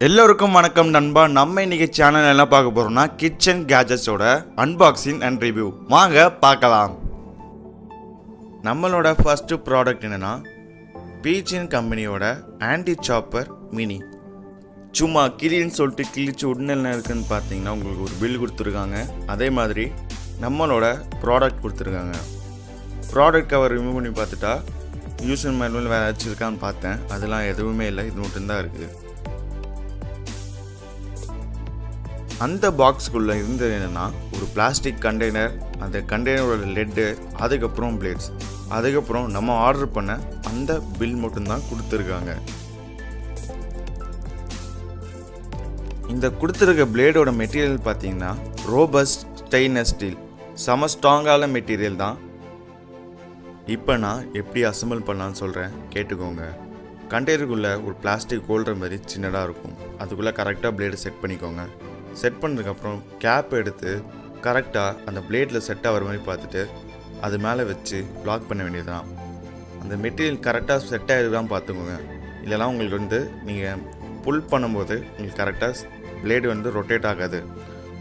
எல்லோருக்கும் வணக்கம் நண்பா. நம்ம இன்னைக்கு சேனல் என்ன பார்க்க போறோம்னா கிச்சன் கேஜெட்ஸோட அன்பாக்சிங் அண்ட் ரிவ்யூ. வாங்க பார்க்கலாம். நம்மளோட ஃபர்ஸ்ட் ப்ராடக்ட் என்னன்னா பீஜன் கம்பெனியோட ஆன்டி சாப்பர் மினி. சும்மா கிளின்னு சொல்லிட்டு கிழிச்சு உடனே இருக்குன்னு பார்த்தீங்கன்னா உங்களுக்கு ஒரு பில் கொடுத்துருக்காங்க. அதே மாதிரி நம்மளோட ப்ராடக்ட் கொடுத்துருக்காங்க. ப்ராடக்ட் கவர் ரிமூவ் பண்ணி பார்த்துட்டா யூஸ் மேனுவல் வேறு ஏதாச்சும் இருக்கான்னு பார்த்தேன். அதெல்லாம் எதுவுமே இல்லை, இது மட்டும்தான் இருக்குது. அந்த பாக்ஸுக்குள்ளே இருந்தது என்னென்னா ஒரு பிளாஸ்டிக் கண்டெய்னர், அந்த கண்டெய்னரோட லெட்டு, அதுக்கப்புறம் பிளேட்ஸ், அதுக்கப்புறம் நம்ம ஆர்டர் பண்ண அந்த பில் மட்டும்தான் கொடுத்துருக்காங்க. இந்த கொடுத்துருக்க பிளேடோட மெட்டீரியல் பார்த்தீங்கன்னா ரோபஸ்ட் ஸ்டெயின்லெஸ் ஸ்டீல், செம ஸ்ட்ராங்கான மெட்டீரியல் தான். இப்போ நான் எப்படி அசம்பிள் பண்ணலான்னு சொல்கிறேன், கேட்டுக்கோங்க. கண்டெய்னருக்குள்ளே ஒரு பிளாஸ்டிக் ஹோல்டர் மாதிரி சின்னதாக இருக்கும். அதுக்குள்ளே கரெக்டாக பிளேடு செட் பண்ணிக்கோங்க. செட் பண்ணதுக்கப்புறம் கேப் எடுத்து கரெக்டாக அந்த பிளேடில் செட் ஆகிற மாதிரி பார்த்துட்டு அது மேலே வச்சு லாக் பண்ண வேண்டியதுதான். அந்த மெட்டீரியல் கரெக்டாக செட் ஆகிருக்கான்னு பார்த்துக்கோங்க. இல்லைனா உங்களுக்கு நீங்கள் புல் பண்ணும்போது உங்களுக்கு கரெக்டாக பிளேடு ரொட்டேட் ஆகாது.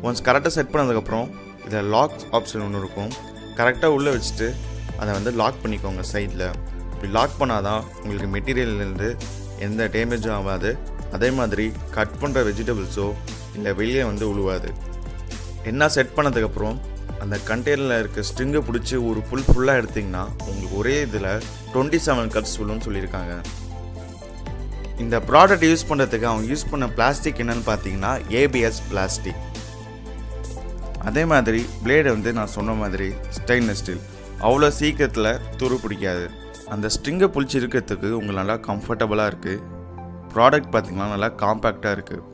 ஒன்ஸ் கரெக்டாக செட் பண்ணதுக்கப்புறம் இதில் லாக் ஆப்ஷன் ஒன்று இருக்கும். கரெக்டாக உள்ளே வச்சுட்டு அதை லாக் பண்ணிக்கோங்க சைடில். இப்படி லாக் பண்ணால் தான் உங்களுக்கு மெட்டீரியல்லேருந்து எந்த டேமேஜும் ஆகாது. அதே மாதிரி கட் பண்ணுற வெஜிடபிள்ஸோ இல்லை வெளியே உழுவாது. என்ன செட் பண்ணதுக்கப்புறம் அந்த கண்டெய்னரில் இருக்க ஸ்ட்ரிங்கை பிடிச்சி ஒரு ஃபுல்லாக எடுத்திங்கன்னா உங்களுக்கு ஒரே இதில் 27 கட்ஸ் விழுன்னு சொல்லியிருக்காங்க. இந்த ப்ராடக்ட் யூஸ் பண்ணுறதுக்கு அவங்க யூஸ் பண்ண பிளாஸ்டிக் என்னன்னு பார்த்தீங்கன்னா ABS பிளாஸ்டிக். அதே மாதிரி பிளேடு நான் சொன்ன மாதிரி ஸ்டெயின்லெஸ் ஸ்டீல், அவ்வளோ சீக்கிரத்தில் துரு பிடிக்காது. அந்த ஸ்ட்ரிங்கை பிடிச்சி இருக்கிறதுக்கு உங்களுக்கு நல்லா கம்ஃபர்டபுளாக இருக்குது. ப்ராடக்ட் பார்த்திங்கன்னா நல்லா காம்பேக்டாக இருக்குது.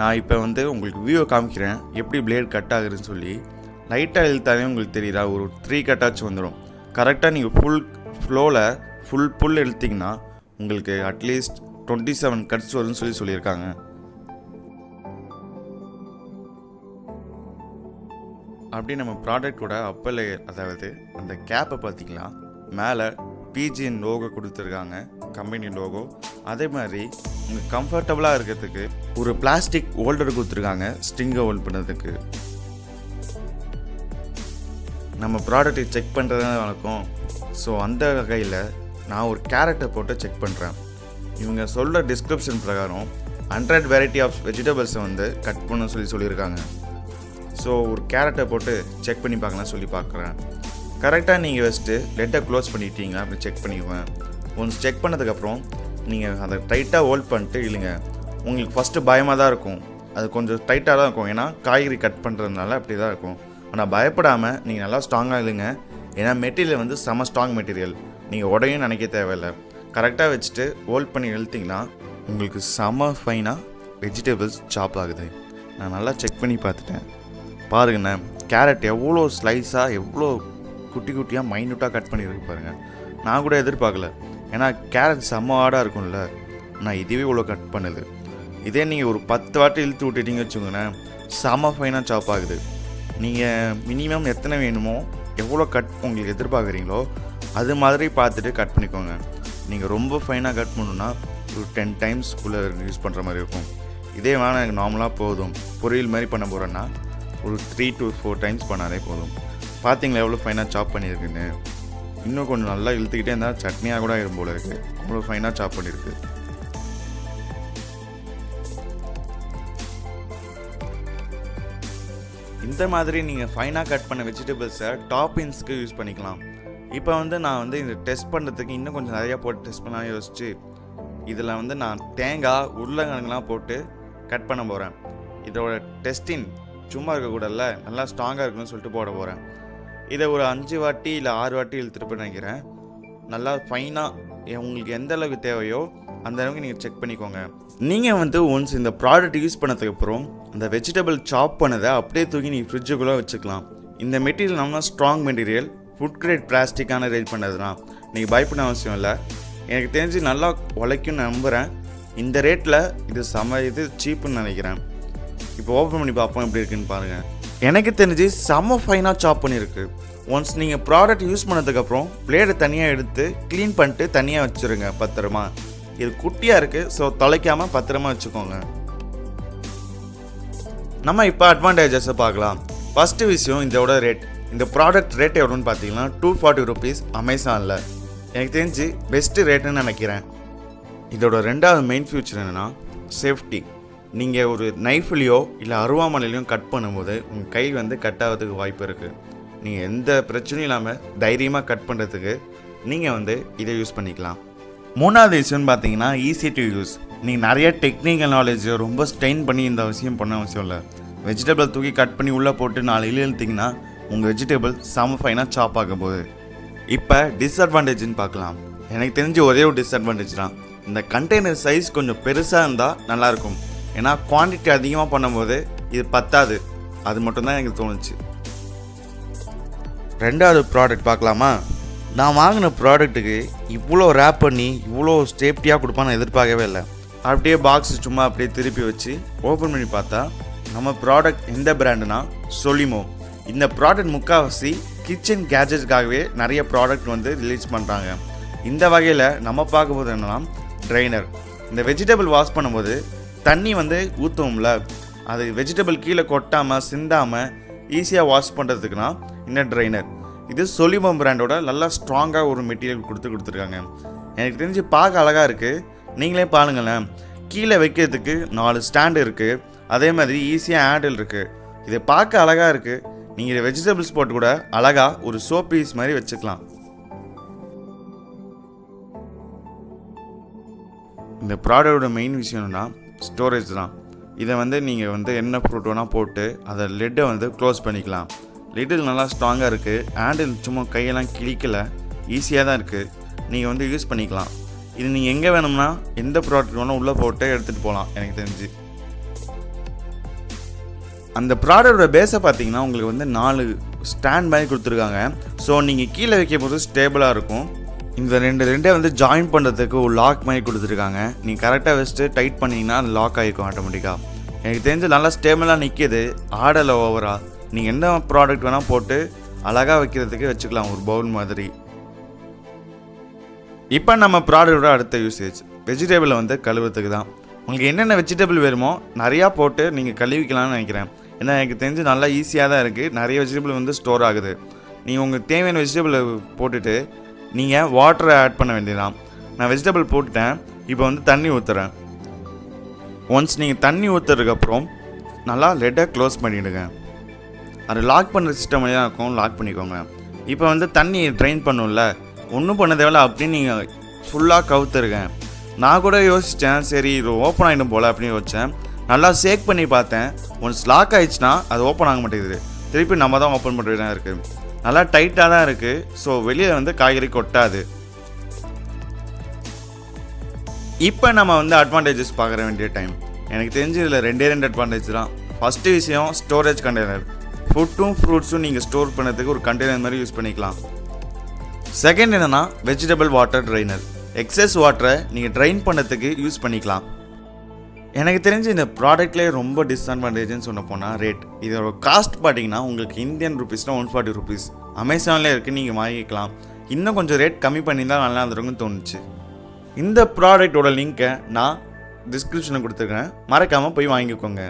நான் இப்போ உங்களுக்கு வியூவை காமிக்கிறேன் எப்படி பிளேட் கட் ஆகுதுன்னு சொல்லி. லைட்டாக இழுத்தாலே உங்களுக்கு தெரியுதா, ஒரு 3 கட்டாச்சும் வந்துடும். கரெக்டாக நீங்கள் ஃபுல் ஃப்ளோவில் புல் இழுத்திங்கன்னா உங்களுக்கு அட்லீஸ்ட் 27 கட்ஸ் வரும்னு சொல்லியிருக்காங்க. அப்படி நம்ம ப்ராடக்டோட அப்பர் லேயர், அதாவது அந்த கேப்பை பார்த்திங்கன்னா மேலே பிஜிஎன் லோகோ கொடுத்துருக்காங்க, கம்பெனி லோகோ. அதே மாதிரி உங்களுக்கு கம்ஃபர்டபுளாக இருக்கிறதுக்கு ஒரு பிளாஸ்டிக் ஹோல்டர் கொடுத்துருக்காங்க ஸ்ட்ரிங்கை ஹோல்ட் பண்ணுறதுக்கு. நம்ம ப்ராடக்ட்டை செக் பண்ணுறது தான் வழக்கம். ஸோ அந்த வகையில் நான் ஒரு கேரட்டை போட்டு செக் பண்ணுறேன். இவங்க சொல்கிற டிஸ்கிரிப்ஷன் பிரகாரம் 100 வெரைட்டி ஆஃப் வெஜிடபிள்ஸை கட் பண்ண சொல்லியிருக்காங்க. ஸோ ஒரு கேரட்டை போட்டு செக் பண்ணி பார்க்கலாம் சொல்லி பார்க்குறேன். கரெக்டாக நீங்கள் வச்சுட்டு லெட்டை க்ளோஸ் பண்ணிட்டீங்களா அப்படி செக் பண்ணிக்குவேன். ஒன்ஸ் செக் பண்ணதுக்கப்புறம் நீங்கள் அதை டைட்டாக ஹோல்ட் பண்ணிட்டு இல்லைங்க. உங்களுக்கு ஃபஸ்ட்டு பயமாக தான் இருக்கும், அது கொஞ்சம் டைட்டாக தான் இருக்கும், ஏன்னா காய்கறி கட் பண்ணுறதுனால அப்படி தான் இருக்கும். ஆனால் பயப்படாமல் நீங்கள் நல்லா ஸ்ட்ராங்காக இல்லைங்க. ஏன்னா மெட்டீரியல் செம ஸ்ட்ராங் மெட்டீரியல், நீங்கள் உடையும் நினைக்க தேவையில்லை. கரெக்டாக வச்சுட்டு ஹோல்ட் பண்ணி இழுத்திங்கன்னா உங்களுக்கு செம ஃபைனாக வெஜிடபிள்ஸ் சாப் ஆகுது. நான் நல்லா செக் பண்ணி பார்த்துட்டேன். பாருங்கண்ணே, கேரட் எவ்வளோ ஸ்லைஸாக எவ்வளோ குட்டி குட்டியாக மைன்யூட்டாக கட் பண்ணியிருக்கு பாருங்கள். நான் கூட எதிர்பார்க்கல, ஏன்னா கேரட் செம்ம ஆடாக இருக்கும்ல. நான் இதுவே இவ்வளோ கட் பண்ணுது. இதே நீங்கள் ஒரு 10 வாட்டி இழுத்து விட்டுட்டீங்க வச்சுக்கோங்களேன், செம்ம ஃபைனாக சாப் ஆகுது. நீங்கள் மினிமம் எத்தனை வேணுமோ, எவ்வளோ கட் உங்களுக்கு எதிர்பார்க்குறீங்களோ அது மாதிரி பார்த்துட்டு கட் பண்ணிக்கோங்க. நீங்கள் ரொம்ப ஃபைனாக கட் பண்ணணுன்னா ஒரு 10 டைம்ஸ்க்குள்ளே யூஸ் பண்ணுற மாதிரி இருக்கும். இதே வேணால் எனக்கு நார்மலாக போதும், பொரியல் மாதிரி பண்ண போகிறேன்னா ஒரு 3 to 4 டைம்ஸ் பண்ணாலே போதும். பார்த்தீங்களா எவ்வளோ ஃபைனாக சாப் பண்ணியிருக்குன்னு. இன்னும் கொஞ்சம் நல்லா இழுத்துக்கிட்டே இருந்தால் சட்னியாக கூட ஆயிடும் போல இருக்குது, அவ்வளோ ஃபைனாக சாப் பண்ணியிருக்கு. இந்த மாதிரி நீங்கள் ஃபைனாக கட் பண்ண வெஜிடபிள்ஸை டாப்பிங்ஸ்க்கு யூஸ் பண்ணிக்கலாம். இப்போ நான் இந்த டெஸ்ட் பண்ணுறதுக்கு இன்னும் கொஞ்சம் நிறையா போட்டு டெஸ்ட் பண்ணலாம் யோசிச்சு இதில் நான் தேங்காய் உருளைக்கிழங்குலாம் போட்டு கட் பண்ண போகிறேன். இதோட டெஸ்டிங் சும்மா இருக்கக்கூடாதுல்ல, நல்லா ஸ்ட்ராங்காக இருக்குன்னு சொல்லிட்டு போட போகிறேன். இதை ஒரு 5 வாட்டி இல்லை 6 வாட்டி இழுத்துட்டு போய் நினைக்கிறேன். நல்லா ஃபைனாக உங்களுக்கு எந்த அளவுக்கு தேவையோ அந்த அளவுக்கு நீங்கள் செக் பண்ணிக்கோங்க. நீங்கள் ஒன்ஸ் இந்த ப்ராடக்ட் யூஸ் பண்ணதுக்கப்புறம் அந்த வெஜிடபிள் சாப் பண்ணதை அப்படியே தூக்கி நீங்கள் ஃப்ரிட்ஜுக்குள்ளே வச்சுக்கலாம். இந்த மெட்டீரியல் நம்ம ஸ்ட்ராங் மெட்டீரியல், ஃபுட் கிரேட் பிளாஸ்டிக்கான ரேட் பண்ணதுனா நீங்கள் பயப்பட அவசியம் இல்லை. எனக்கு தெரிஞ்சு நல்லா உழைக்கும்னு நம்புகிறேன். இந்த ரேட்டில் இது சீப்புன்னு நினைக்கிறேன். இப்போ ஓப்பன் பண்ணி பார்ப்போம் எப்படி இருக்குன்னு பாருங்கள். எனக்கு தெரிஞ்சு செம்ம ஃபைனாக சாப் பண்ணியிருக்கு. ஒன்ஸ் நீங்கள் ப்ராடக்ட் யூஸ் பண்ணதுக்கப்புறம் பிளேடை தனியாக எடுத்து க்ளீன் பண்ணிட்டு தனியாக வச்சுருங்க பத்திரமா. இது குட்டியாக இருக்குது, ஸோ தொலைக்காமல் பத்திரமா வச்சுக்கோங்க. நம்ம இப்போ அட்வான்டேஜஸை பார்க்கலாம். ஃபஸ்ட்டு விஷயம் இதோட ரேட். இந்த ப்ராடக்ட் ரேட் எவ்வளோன்னு பார்த்தீங்கன்னா ₹240 அமேசானில். எனக்கு தெரிஞ்சு பெஸ்ட்டு ரேட்டுன்னு நினைக்கிறேன். இதோட ரெண்டாவது மெயின் ஃபியூச்சர் என்னென்னா சேஃப்டி. நீங்கள் ஒரு நைஃப்லேயோ இல்லை அருவாமனையிலையும் கட் பண்ணும்போது உங்கள் கை கட் ஆகிறதுக்கு வாய்ப்பு இருக்குது. நீங்கள் எந்த பிரச்சனையும் இல்லாமல் தைரியமாக கட் பண்ணுறதுக்கு நீங்கள் இதை யூஸ் பண்ணிக்கலாம். மூணாவது விஷயம்னு பார்த்தீங்கன்னா ஈஸி டு யூஸ். நீங்கள் நிறைய டெக்னிக்கல் நாலேஜ் ரொம்ப ஸ்ட்ரெயின் பண்ணி இந்த விஷயம் பண்ண அவசியம் இல்லை. வெஜிடபிள் தூக்கி கட் பண்ணி உள்ளே போட்டு 4 இழுத்திங்கன்னா உங்கள் வெஜிடபிள் செம ஃபைனாக சாப் ஆக போகுது. இப்போ டிஸ்அட்வான்டேஜ்னு பார்க்கலாம். எனக்கு தெரிஞ்ச ஒரே ஒரு டிஸ்அட்வான்டேஜ் தான், இந்த கண்டெய்னர் சைஸ் கொஞ்சம் பெருசாக இருந்தால் நல்லாயிருக்கும். ஏன்னா குவான்டிட்டி அதிகமாக பண்ணும்போது இது பத்தாது. அது மட்டும்தான் எனக்கு தோணுச்சு. ரெண்டாவது ப்ராடக்ட் பார்க்கலாமா? நான் வாங்கின ப்ராடக்ட்டுக்கு இவ்வளோ ரேப் பண்ணி இவ்வளோ சேஃப்டியாக கொடுப்பான்னு எதிர்பார்க்கவே இல்லை. அப்படியே பாக்ஸ் சும்மா அப்படியே திருப்பி வச்சு ஓப்பன் பண்ணி பார்த்தா நம்ம ப்ராடக்ட் எந்த பிராண்டுனா சொலிமோ. இந்த ப்ராடக்ட் முக்கால்வாசி கிச்சன் கேஜெட்ஸ்க்காகவே நிறைய ப்ராடக்ட் ரிலீஸ் பண்ணுறாங்க. இந்த வகையில் நம்ம பார்க்கும்போது என்னன்னா ட்ரைனர். இந்த வெஜிடபிள் வாஷ் பண்ணும்போது தண்ணி ஊற்றுவோம்ல, அது வெஜிடபிள் கீழே கொட்டாமல் சிந்தாமல் ஈஸியாக வாஷ் பண்ணுறதுக்குனா இந்த ட்ரைனர். இது சொலிமோ பிராண்டோட நல்லா ஸ்ட்ராங்காக ஒரு மெட்டீரியல் கொடுத்துருக்காங்க. எனக்கு தெரிஞ்சு பார்க்க அழகாக இருக்குது. நீங்களே பாருங்களேன், கீழே வைக்கிறதுக்கு 4 ஸ்டாண்டு இருக்குது. அதே மாதிரி ஈஸியாக ஹேண்டில் இருக்குது. இதை பார்க்க அழகாக இருக்குது. நீங்கள் வெஜிடபிள்ஸ் போட்டு கூட அழகாக ஒரு சோப் பீஸ் மாதிரி வச்சுக்கலாம். இந்த ப்ராடக்டோட மெயின் விஷயம் என்னன்னா ஸ்டோரேஜ் தான். இதை நீங்கள் என்ன ஃப்ரூட் வேணால் போட்டு அதை லிட்டை க்ளோஸ் பண்ணிக்கலாம். லிட்டில் நல்லா ஸ்ட்ராங்காக இருக்குது. ஹேண்டில் சும்மா கையெல்லாம் கிழிக்கலை, ஈஸியாக தான் இருக்குது. நீங்கள் யூஸ் பண்ணிக்கலாம். இது நீங்கள் எங்கே வேணும்னா எந்த ப்ராடக்ட் வேணால் உள்ளே போட்டு எடுத்துகிட்டு போகலாம். எனக்கு தெரிஞ்சு அந்த ப்ராடக்டோட பேஸை பார்த்தீங்கன்னா உங்களுக்கு 4 ஸ்டாண்ட் மாதிரி கொடுத்துருக்காங்க. ஸோ நீங்கள் கீழே வைக்கும் போது ஸ்டேபிளாக இருக்கும். இந்த ரெண்டை ஜாயின் பண்ணுறதுக்கு ஒரு லாக் மாதிரி கொடுத்துருக்காங்க. நீங்கள் கரெக்டாக வச்சுட்டு டைட் பண்ணிங்கன்னா அது லாக் ஆகிருக்கும் ஆட்டோமேட்டிக்காக. எனக்கு தெரிஞ்சு நல்லா ஸ்டேபிளாக நிற்கிது, ஆடலை ஓவராக. நீங்கள் எந்த ப்ராடக்ட் வேணால் போட்டு அழகாக வைக்கிறதுக்கு வச்சுக்கலாம், ஒரு பவுல் மாதிரி. இப்போ நம்ம ப்ராடக்டோட அடுத்த யூசேஜ் வெஜிடபிளை கழுவுறதுக்கு தான். உங்களுக்கு என்னென்ன வெஜிடபிள் வேணுமோ நிறையா போட்டு நீங்கள் கழுவிக்கலாம்னு நினைக்கிறேன். ஏன்னா எனக்கு தெரிஞ்சு நல்லா ஈஸியாக தான் இருக்குது. நிறைய வெஜிடபிள் ஸ்டோர் ஆகுது. நீங்கள் உங்களுக்கு தேவையான வெஜிடபிளை போட்டுட்டு நீங்கள் வாட்டரை ஆட் பண்ண வேண்டியதான். நான் வெஜிடபிள் போட்டுட்டேன். இப்போ தண்ணி ஊற்றுறேன். ஒன்ஸ் நீங்கள் தண்ணி ஊற்றுறதுக்கப்புறம் நல்லா லெட்டை க்ளோஸ் பண்ணிவிடுங்க. அது லாக் பண்ணுற சிஸ்டம் தான் இருக்கும், லாக் பண்ணிக்கோங்க. இப்போ தண்ணி ட்ரைன் பண்ணும்ல, ஒன்றும் பண்ண தேவையில்ல. அப்படின்னு நீங்கள் ஃபுல்லாக கவுத்துருக்கேன். நான் கூட யோசித்தேன், சரி இது ஓப்பன் ஆகிடும் போல் அப்படின்னு வச்சேன். நல்லா ஷேக் பண்ணி பார்த்தேன். ஒன்ஸ் லாக் ஆகிடுச்சுன்னா அது ஓப்பன் ஆக மாட்டேங்குது. திருப்பி நம்ம தான் ஓப்பன் பண்ணுறது தான் இருக்குது. நல்லா டைட்டாக தான் இருக்குது. ஸோ வெளியே காய்கறி கொட்டாது. இப்போ நம்ம அட்வான்டேஜஸ் பார்க்குற வேண்டிய டைம். எனக்கு தெரிஞ்சு இதில் 2 அட்வான்டேஜ் தான். ஃபஸ்ட்டு விஷயம் ஸ்டோரேஜ் கண்டெய்னர். ஃபுட்டும் ஃப்ரூட்ஸும் நீங்கள் ஸ்டோர் பண்ணுறதுக்கு ஒரு கண்டெய்னர் மாதிரி யூஸ் பண்ணிக்கலாம். செகண்ட் என்னென்னா வெஜிடபிள் வாட்டர் ட்ரைனர். எக்ஸஸ் வாட்டரை நீங்கள் ட்ரைன் பண்ணுறதுக்கு யூஸ் பண்ணிக்கலாம். எனக்கு தெரிஞ்சு இந்த ப்ராடக்ட்லேயே ரொம்ப டிஸ்அட்வான்டேஜ்னு சொன்ன போனால் ரேட். இதோட காஸ்ட் பார்த்தீங்கன்னா உங்களுக்கு இந்தியன் ருபீஸ்னால் ₹140. அமேசானில் இருக்குது, நீங்கள் வாங்கிக்கலாம். இன்னும் கொஞ்சம் ரேட் கம்மி பண்ணியிருந்தால் நல்லா இருந்திருக்குன்னு தோணுச்சு. இந்த ப்ராடக்டோட லிங்க்கை நான் டிஸ்கிரிப்ஷனில் கொடுத்துருக்கேன், மறக்காமல் போய் வாங்கிக்கோங்க.